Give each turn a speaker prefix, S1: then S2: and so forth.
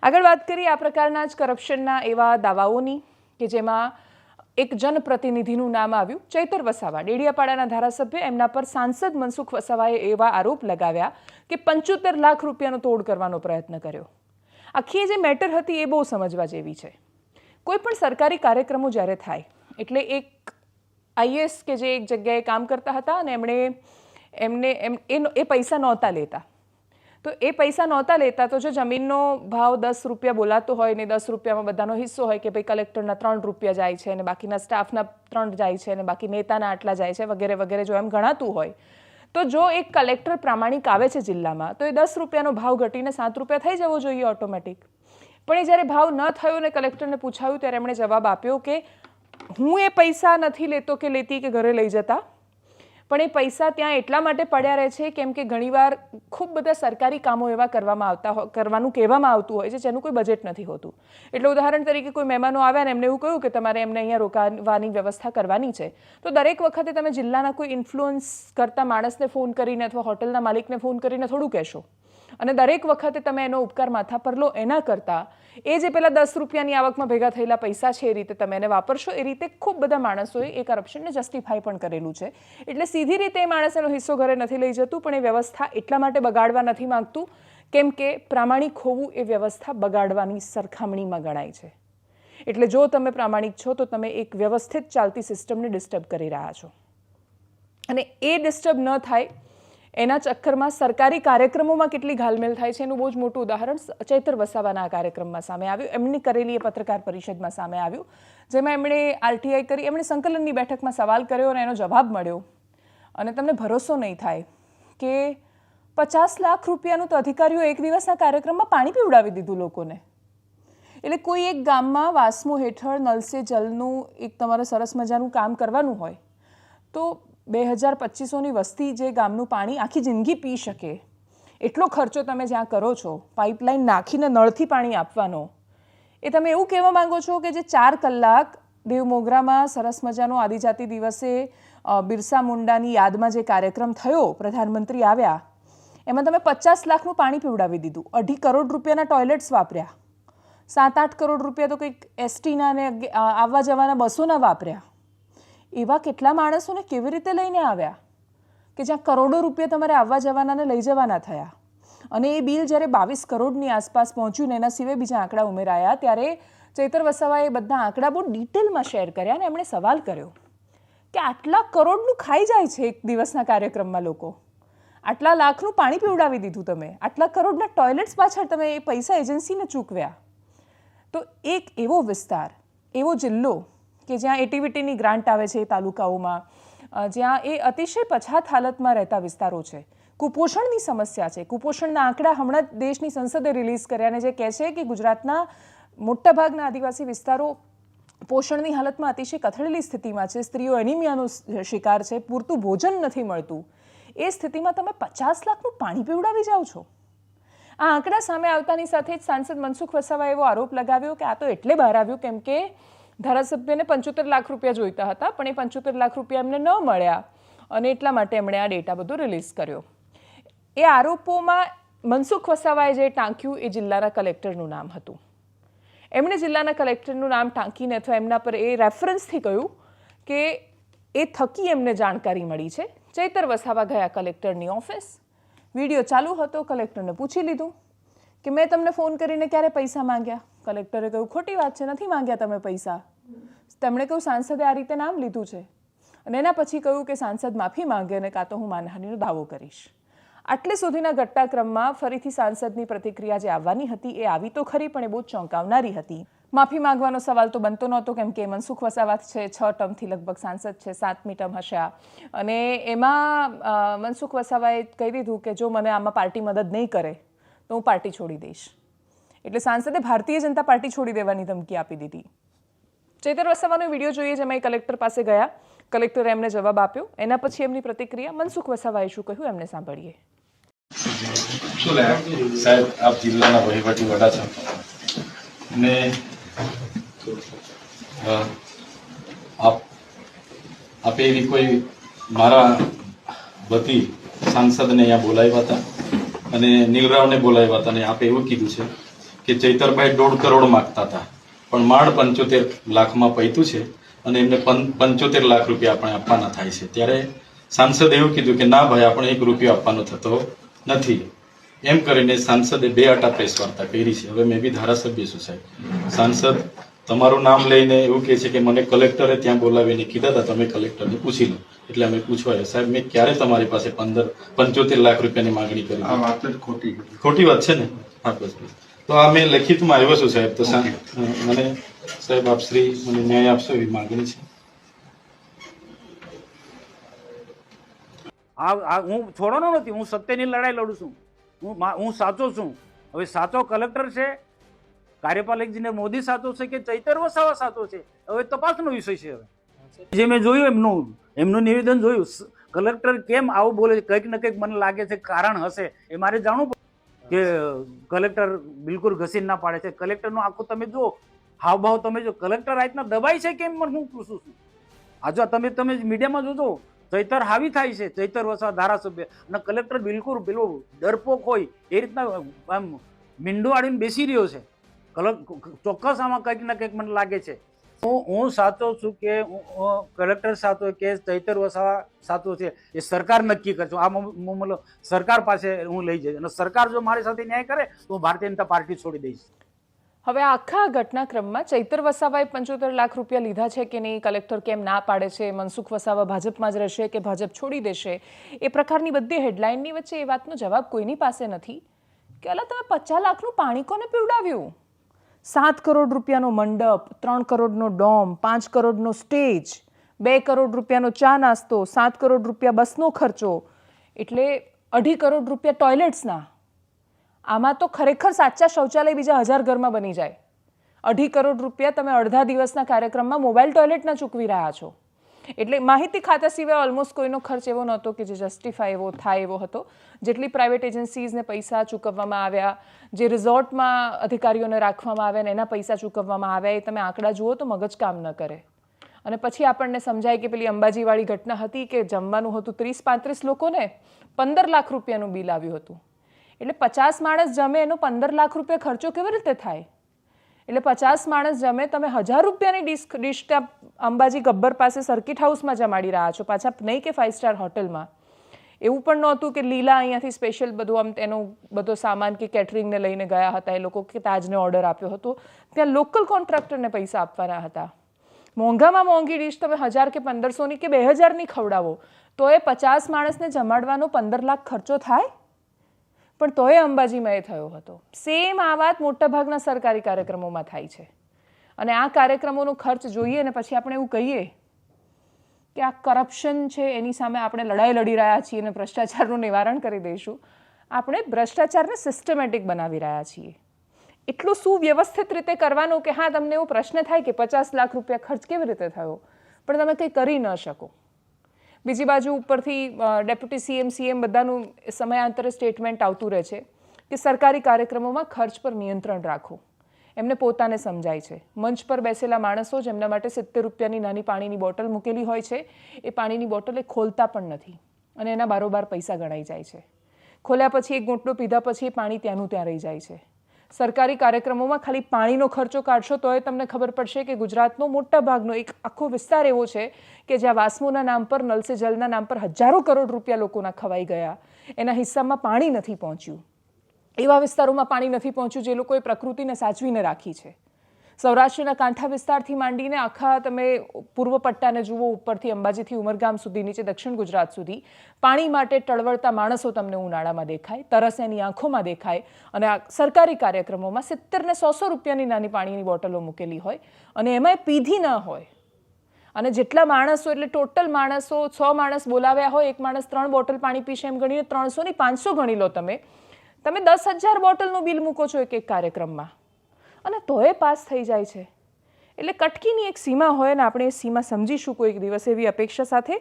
S1: આગળ વાત કરીએ આ પ્રકારના જ કરપ્શનના એવા દાવાઓની કે જેમાં એક જનપ્રતિનિધિનું નામ આવ્યું, ચૈતર વસાવા, ડેડિયાપાડાના ધારાસભ્ય. એમના પર સાંસદ મનસુખ વસાવાએ એવા આરોપ લગાવ્યા કે 75 લાખ રૂપિયાનો તોડ કરવાનો પ્રયત્ન કર્યો. આખી જે મેટર હતી એ બહુ સમજવા જેવી છે. કોઈ પણ સરકારી કાર્યક્રમો જ્યારે થાય એટલે એક આઈએએસ કે જે એક જગ્યાએ કામ કરતા હતા અને એમને એ પૈસા નહોતા લેતા. તો એ પૈસા નહોતા લેતા તો જો જમીનનો ભાવ 10 રૂપિયા બોલાતો હોય ને 10 રૂપિયામાં બધાનો હિસ્સો હોય કે ભાઈ કલેક્ટરના 3 રૂપિયા જાય છે અને બાકીના સ્ટાફના 3 જાય છે અને બાકી નેતાના આટલા જાય છે વગેરે વગેરે, જો એમ ગણાતું હોય તો જો એક કલેક્ટર પ્રામાણિક આવે છે જિલ્લામાં તો એ 10 રૂપિયાનો ભાવ ઘટીને 7 રૂપિયા થઈ જવો જોઈએ ઓટોમેટિક. પણ એ જ્યારે ભાવ ન થયો ને કલેક્ટરને પૂછાયું ત્યારે એમણે જવાબ આપ્યો કે હું એ પૈસા નથી લેતો કે લેતી કે ઘરે લઈ જતા, પણ એ પૈસા ત્યાં એટલા માટે પડ્યા રહે છે કેમ કે ઘણીવાર ખૂબ બધા સરકારી કામો એવા કરવાનું કહેવામાં આવતું હોય છે જેનું કોઈ બજેટ નથી હોતું. એટલે ઉદાહરણ તરીકે કોઈ મહેમાનો આવ્યા ને એમને એવું કહ્યું કે તમારે એમને અહીંયા રોકાવાની વ્યવસ્થા કરવાની છે, તો દરેક વખતે તમે જિલ્લાના કોઈ ઇન્ફ્લુઅન્સ કરતા માણસને ફોન કરીને અથવા હોટલના માલિકને ફોન કરીને થોડું કહેશો અને દરેક વખતે તમે એનો ઉપકાર માથા પર લો એના કરતાં એ જે પેલા 10 રૂપિયાની આવકમાં ભેગા થયેલા પૈસા છે એ રીતે તમે એને વાપરશો. એ રીતે ખૂબ બધા માણસોએ એ કરપ્શનને જસ્ટિફાઈ પણ કરેલું છે. એટલે સીધી રીતે એ માણસ એનો હિસ્સો ઘરે નથી લઈ જતું, પણ એ વ્યવસ્થા એટલા માટે બગાડવા નથી માંગતું કેમ કે પ્રામાણિક હોવું એ વ્યવસ્થા બગાડવાની સરખામણીમાં ગણાય છે. એટલે જો તમે પ્રામાણિક છો તો તમે એક વ્યવસ્થિત ચાલતી સિસ્ટમને ડિસ્ટર્બ કરી રહ્યા છો અને એ ડિસ્ટર્બ ન થાય એના ચક્કરમાં સરકારી કાર્યક્રમોમાં કેટલી ઘાલમેલ થાય છે એનું બહુ જ મોટું ઉદાહરણ ચૈતર વસાવાના કાર્યક્રમમાં સામે આવ્યું. એમની કરેલી એ પત્રકાર પરિષદમાં સામે આવ્યું જેમાં એમણે આરટીઆઈ કરી, એમણે સંકલનની બેઠકમાં સવાલ કર્યો અને એનો જવાબ મળ્યો. અને તમને ભરોસો નહીં થાય કે 50 લાખ રૂપિયાનું તો અધિકારીઓ એક દિવસના કાર્યક્રમમાં પાણી પીવડાવી દીધું લોકોને. એટલે કોઈ એક ગામમાં વાસ્મો હેઠળ નલ સે જલનું એક તમારે સરસ મજાનું કામ કરવાનું હોય તો 2200ની વસ્તી જે ગામનું પાણી આખી જિંદગી પી શકે એટલો ખર્ચો તમે જ્યાં કરો છો, પાઇપલાઇન નાખીને નળથી પાણી આપવાનો, એ તમે એવું કહેવા માંગો છો કે જે 4 કલાક દેવ મોગરામાં સરસ મજાનો આદિજાતિ દિવસે બિરસા મુંડાની યાદમાં જે કાર્યક્રમ થયો, પ્રધાનમંત્રી આવ્યા, એમાં તમે 50 લાખનું પાણી પીવડાવી દીધું, 2.5 કરોડ રૂપિયાના ટોયલેટ્સ વાપર્યા, 7-8 કરોડ રૂપિયા તો કંઈક એસટીના ને આવવા જવાના બસોના વાપર્યા. એવા કેટલા માણસોને કેવી રીતે લઈને આવ્યા કે જ્યાં કરોડો રૂપિયા તમારે આવવા જવાના લઈ જવાના થયા. અને એ બિલ જ્યારે 22 કરોડની આસપાસ પહોંચ્યું ને એના સિવાય બીજા આંકડા ઉમેરાયા ત્યારે ચૈતર વસાવાએ બધા આંકડા બહુ ડિટેલમાં શેર કર્યા અને એમણે સવાલ કર્યો કે આટલા કરોડનું ખાઈ જાય છે એક દિવસના કાર્યક્રમમાં લોકો, આટલા લાખનું પાણી પીવડાવી દીધું તમે, આટલા કરોડના ટોયલેટ્સ પાછળ તમે એ પૈસા એજન્સીને ચૂકવ્યા. તો એક એવો વિસ્તાર, એવો જિલ્લો કે જ્યાં એટીવીટીની ગ્રાન્ટ આવે છે એ તાલુકાઓમાં, જ્યાં એ અતિશય પછાત હાલતમાં રહેતા વિસ્તારો છે, કુપોષણની સમસ્યા છે. કુપોષણના આંકડા હમણાં દેશની સંસદે રિલીઝ કર્યા અને જે કહે છે કે ગુજરાતના મોટાભાગના આદિવાસી વિસ્તારો પોષણની હાલતમાં અતિશય કથળેલી સ્થિતિમાં છે, સ્ત્રીઓ એનિમિયાનો શિકાર છે, પૂરતું ભોજન નથી મળતું. એ સ્થિતિમાં તમે 50 લાખનું પાણી પીવડાવી જાઓ છો. આ આંકડા સામે આવતાની સાથે જ સાંસદ મનસુખ વસાવાએ એવો આરોપ લગાવ્યો કે આ તો એટલે બહાર આવ્યું કેમ કે ધારાસભ્યને 75 લાખ રૂપિયા જોઈતા હતા પણ એ 75 લાખ રૂપિયા એમને ન મળ્યા અને એટલા માટે એમણે આ ડેટા બધો રિલીઝ કર્યો. એ આરોપોમાં મનસુખ વસાવાએ જે ટાંક્યું એ જિલ્લાના કલેક્ટરનું નામ હતું. એમણે જિલ્લાના કલેક્ટરનું નામ ટાંકીને અથવા એમના પર એ રેફરન્સથી કહ્યું કે એ થકી એમને જાણકારી મળી છે. ચૈતર વસાવા ગયા કલેક્ટરની ઓફિસ, વિડીયો ચાલુ હતો, કલેક્ટરને પૂછી લીધું કે મેં તમને ફોન કરીને ક્યારે પૈસા માંગ્યા? કલેક્ટરે કહ્યું ખોટી વાત છે, નથી માંગ્યા તમે પૈસા. તેમણે કહ્યું સાંસદે આ રીતે નામ લીધું છે અને એના પછી કહ્યું કે સાંસદ માફી માંગે અને કાં તો હું માનહાનિનો દાવો કરીશ. આટલે સુધીના ઘટનાક્રમમાં ફરીથી સાંસદની પ્રતિક્રિયા જે આવવાની હતી એ આવી તો ખરી પણ એ બહુ ચોંકાવનારી હતી. માફી માંગવાનો સવાલ તો બનતો નહોતો કેમ કે મનસુખ વસાવા છે, 6 ટર્મથી લગભગ સાંસદ છે, 7મી ટર્મ હશે અને એમાં મનસુખ વસાવાએ કહી દીધું કે જો મને આમાં પાર્ટી મદદ નહીં કરે તો હું પાર્ટી છોડી દઈશ. એટલે સાંસદે ભારતીય જનતા પાર્ટી છોડી દેવાની ધમકી આપી દીધી. ચૈતર વસાવાનો વિડીયો જોઈએ જેમાં એ કલેક્ટર પાસે ગયા, કલેક્ટરે એમને જવાબ આપ્યો, એના પછી એમની પ્રતિક્રિયા, મનસુખ વસાવાએ શું કહ્યું એમને સાંભળીએ.
S2: શું સાહેબ, આપ જિલ્લાના વહીવટી વડા છો ને આપે એવી કોઈ મારા વતી સાંસદને અહીંયા બોલાવ્યા હતા અને નીલરાવને બોલાવ્યા હતા અને આપે એવું કીધું છે કે ચૈતરભાઈ 1.5 કરોડ માંગતા હતા, પણ માંડ 75 લાખમાં પૈતું છે અને એમને 75 લાખ રૂપિયા આપણે આપવાના થાય છે. ત્યારે સાંસદે એવું કીધું કે ના ભાઈ, આપણે 1 રૂપિયો આપવાનો થતો નથી. એમ કરીને સાંસદે 2 આટા પ્રેસ વાર્તા કરી છે. હવે મેં બી ધારાસભ્ય છું સાહેબ. સાંસદ તમારું નામ લઈને એવું કહે છે કે મને કલેક્ટરે ત્યાં બોલાવીને કીધા હતા, તમે કલેક્ટરને પૂછી લો. એટલે અમે પૂછવા આવ્યા. સાહેબ, મેં ક્યારે તમારી પાસે 75 લાખ રૂપિયાની માંગણી કરી?
S3: આ વાત જ
S2: ખોટી વાત છે ને? હા, બસ. તો આ મેં લેખિતમાં આવ્યો છું સાહેબ. તો મને સાહેબ આપ શ્રી મને ન્યાય આપશો એવી માંગણી છે.
S4: હું છોડવાનો નથી, હું સત્યની લડાઈ લડું છું. હું સાચો છું. હવે સાચો કલેક્ટર છે, કાર્યપાલક ઇજનેર મોદી સાચો છે કે ચૈતર વસાવા સાચો છે, હવે તપાસનો વિષય છે. હવે જે મેં જોયું એમનું નિવેદન જોયું, કલેક્ટર કેમ આવું બોલે છે, કંઈક ને કંઈક મને લાગે છે કારણ હશે. એ મારે જાણવું કે કલેક્ટર બિલકુલ ઘસીને ના પાડે છે. કલેક્ટરનો આખો તમે જુઓ, હાવભાવ તમે જો, કલેક્ટર આ રીતના દબાઈ છે કેમ, હું પૂછું છું. આજે તમે મીડિયામાં જોજો, ચૈતર હાવી થાય છે, ચૈતર વસાવા ધારાસભ્ય, અને કલેક્ટર બિલકુલ પેલો ડરપોક હોય એ રીતના આમ મીંડો આડીને બેસી રહ્યો છે. ચોક્કસ આમાં કંઈક ને કંઈક મને લાગે છે. હું સાચો છું કે કલેક્ટર સાચો કે ચૈતર વસાવા સાચો છે એ સરકાર નક્કી કરશે. આ મતલબ સરકાર પાસે હું લઈ જઈશ, અને સરકાર જો મારી સાથે ન્યાય કરે તો હું ભારતીય જનતા પાર્ટી છોડી દઈશ.
S1: હવે આખા ઘટનાક્રમમાં ચૈતર વસાવાએ 75 લાખ રૂપિયા લીધા છે કે નહીં, કલેક્ટર કેમ ના પાડે છે, મનસુખ વસાવા ભાજપમાં જ રહેશે કે ભાજપ છોડી દેશે, એ પ્રકારની બધી હેડલાઇનની વચ્ચે એ વાતનો જવાબ કોઈની પાસે નથી કે અલા તમે 50 લાખનું પાણી કોને પીવડાવ્યું? 7 કરોડ રૂપિયાનો મંડપ, 3 કરોડનો ડોમ, 5 કરોડનો સ્ટેજ, 2 કરોડ રૂપિયાનો ચા નાસ્તો, 7 કરોડ રૂપિયા બસનો ખર્ચો, એટલે 2.5 કરોડ રૂપિયા ટોયલેટ્સના. આમાં તો ખરેખર સાચા શૌચાલય બીજા 1000 ઘરમાં બની જાય. 2.5 કરોડ રૂપિયા તમે અડધા દિવસના કાર્યક્રમમાં મોબાઈલ ટોયલેટના ચૂકવી રહ્યા છો. એટલે માહિતી ખાતા સિવાય ઓલમોસ્ટ કોઈનો ખર્ચ એવો નહોતો કે જે જસ્ટિફાય એવો થાય એવો હતો. જેટલી પ્રાઇવેટ એજન્સીઝને પૈસા ચૂકવવામાં આવ્યા, જે રિઝોર્ટમાં અધિકારીઓને રાખવામાં આવ્યા ને એના પૈસા ચૂકવવામાં આવ્યા, એ તમે આંકડા જુઓ તો મગજ કામ ન કરે. અને પછી આપણને સમજાય કે પેલી અંબાજીવાળી ઘટના હતી કે જમવાનું હતું 30-35 લોકોને, 15 લાખ રૂપિયાનું બિલ આવ્યું હતું. એટલે 50 માણસ જમે એનો 15 લાખ રૂપિયા ખર્ચો કેવી રીતે થાય? એટલે 50 માણસ જમે, તમે 1000 રૂપિયાની ડિશ અંબાજી ગબ્બર પાસે સર્કિટ હાઉસમાં જમાડી રહ્યા છો, પાછા નહીં કે 5 સ્ટાર હોટલમાં. એવું પણ નહોતું કે લીલા અહીંયાથી સ્પેશિયલ બધું આમ એનો બધો સામાન કે કેટરિંગને લઈને ગયા હતા એ લોકો, કે તાજને ઓર્ડર આપ્યો હતો. ત્યાં લોકલ કોન્ટ્રાક્ટરને પૈસા આપવાના હતા. મોંઘામાં મોંઘી ડીશ તમે 1000 કે 1500ની કે 2000ની ખવડાવો તો એ 50 માણસને જમાડવાનો 15 લાખ ખર્ચો થાય? પણ તોય અંબાજીમાં એ થયો હતો. સેમ આ વાત મોટાભાગના સરકારી કાર્યક્રમોમાં થાય છે. અને આ કાર્યક્રમોનો ખર્ચ જોઈએ ને પછી આપણે એવું કહીએ કે આ કરપ્શન છે એની સામે આપણે લડાઈ લડી રહ્યા છીએ અને ભ્રષ્ટાચારનું નિવારણ કરી દઈશું. આપણે ભ્રષ્ટાચારને સિસ્ટમેટિક બનાવી રહ્યા છીએ. એટલું સુવ્યવસ્થિત રીતે કરવાનું કે હા, તમને એવો પ્રશ્ન થાય કે 50 લાખ રૂપિયા ખર્ચ કેવી રીતે થયો, પણ તમે કંઈ કરી ન શકો. બીજી બાજુ ઉપરથી ડેપ્યુટી સીએમ બધાનું સમયાંતરે સ્ટેટમેન્ટ આવતું રહે છે કે સરકારી કાર્યક્રમોમાં ખર્ચ પર નિયંત્રણ રાખો. એમને પોતાને સમજાય છે. મંચ પર બેસેલા માણસો જેમના માટે 70 રૂપિયાની નાની પાણીની બોટલ મૂકેલી હોય છે, એ પાણીની બોટલ એ ખોલતા પણ નથી અને એના બારોબાર પૈસા ગણાઈ જાય છે. ખોલ્યા પછી એક ઘૂંટડો પીધા પછી એ પાણી ત્યાંનું ત્યાં રહી જાય છે. સરકારી કાર્યક્રમોમાં ખાલી પાણીનો ખર્ચો કાઢશો તો એ તમને ખબર પડશે કે ગુજરાતનો મોટા ભાગનો એક આખો વિસ્તાર એવો છે કે જ્યાં વાસ્મોના નામ પર, નલ સે જલના નામ પર હજારો કરોડ રૂપિયા લોકોના ખવાઈ ગયા, એના હિસ્સામાં પાણી નથી પહોંચ્યું. એવા વિસ્તારોમાં પાણી નથી પહોંચ્યું જે લોકોએ પ્રકૃતિને સાચવીને રાખી છે. સૌરાષ્ટ્રના કાંઠા વિસ્તારથી માંડીને આખા તમે પૂર્વ પટ્ટાને જુઓ, ઉપરથી અંબાજીથી ઉમરગામ સુધી, નીચે દક્ષિણ ગુજરાત સુધી પાણી માટે ટળવળતા માણસો તમને ઉનાળામાં દેખાય, તરસ એની આંખોમાં દેખાય. અને આ સરકારી કાર્યક્રમોમાં 70 ને 100 રૂપિયાની નાની પાણીની બોટલો મૂકેલી હોય અને એમાંય પીધી ન હોય. અને જેટલા માણસો એટલે ટોટલ માણસો 100 માણસ બોલાવ્યા હોય, એક માણસ 3 બોટલ પાણી પીશે એમ ગણીને 300 ની 500 ગણી લો તમે 10,000 બોટલનું બિલ મૂકો છો એક કાર્યક્રમમાં, અને તોય પાસ થઈ જાય છે. એટલે કટકીની એક સીમા હોય ને આપણે એ સીમા સમજીશું કોઈક દિવસ એવી અપેક્ષા સાથે